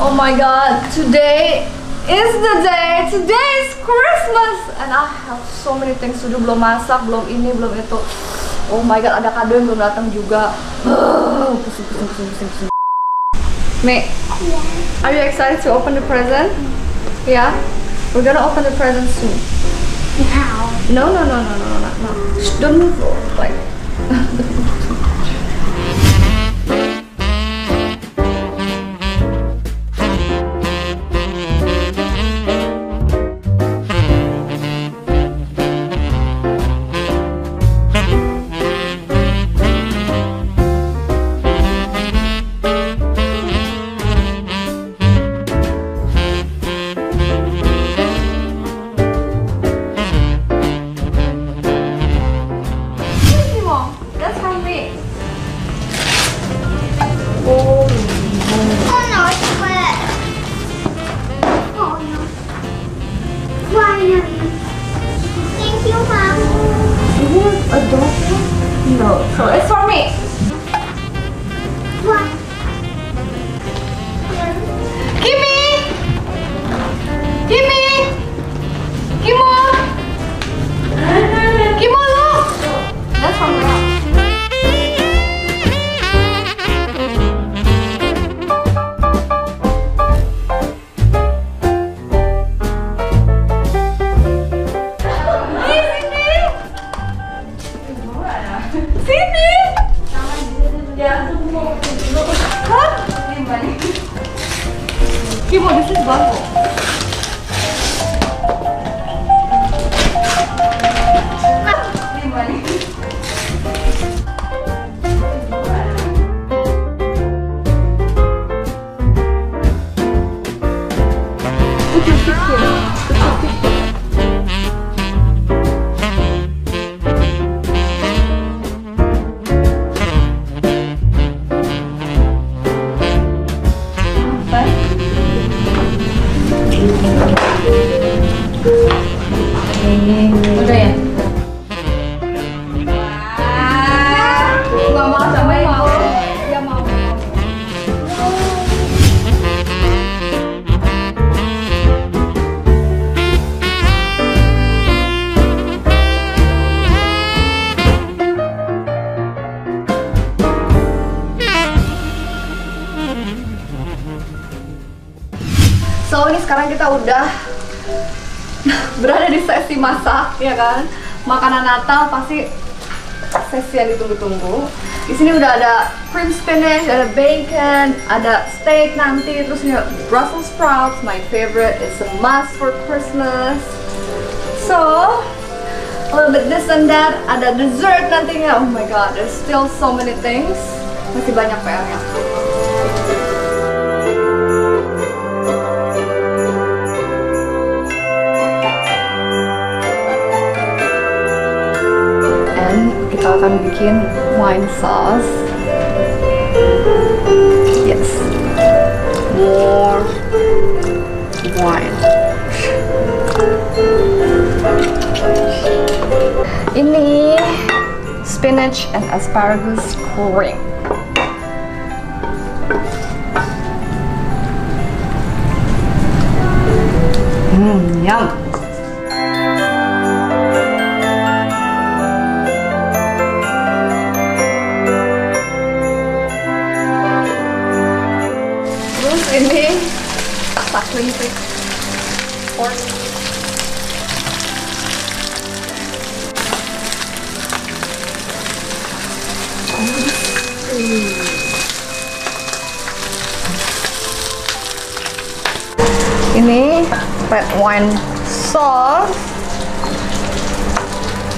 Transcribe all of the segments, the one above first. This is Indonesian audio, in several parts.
Oh my god, today is the day. Today is Christmas and I have so many things to do. Belum masak, belum ini, belum itu. Oh my god, ada kado yang belum datang juga. Pusing. May, are you excited to open the present? Yeah? We're gonna open the present soon. No. Shh, don't move. Like. No, so it's for me. What? Gimme! Kimo, look! That's from me. Kimo, this is bundle. Udah ya? Wah, mau sama mau? Ya mau. So ini sekarang kita udah berada di sesi masak, ya kan? Makanan Natal pasti sesi yang ditunggu-tunggu. Di sini udah ada cream spinach, ada bacon, ada steak nanti, terus ini Brussels sprouts, my favorite. It's a must for Christmas. So a little bit this and that. Ada dessert nantinya. Oh my god, there's still so many things. Masih banyak PR-nya. Kita akan bikin wine sauce. Yes, more wine. Ini spinach and asparagus cream. Yum. Ini suckling pig pork. Ini red wine sauce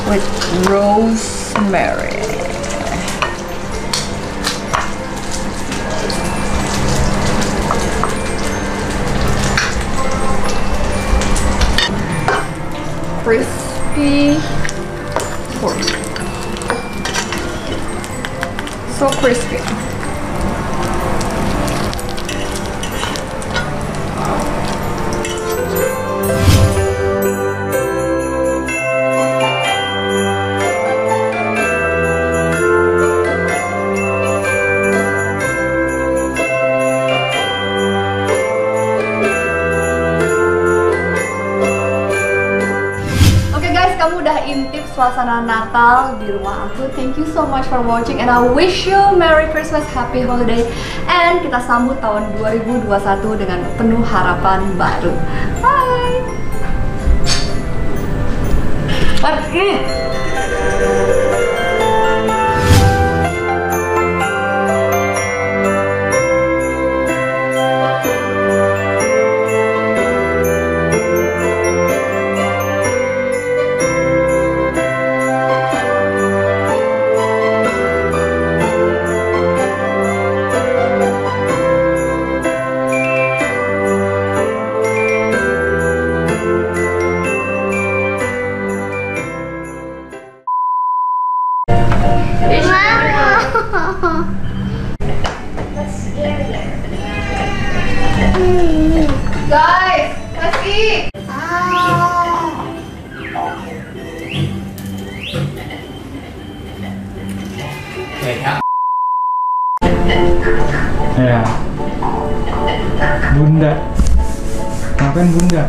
with rosemary. Crispy pork. So crispy. suasana Natal di rumah aku. Thank you so much for watching and I wish you Merry Christmas, Happy Holiday, and kita sambut tahun 2021 dengan penuh harapan baru. Bye. Guys, Masih. Ya. Bunda. Ngapain Bunda?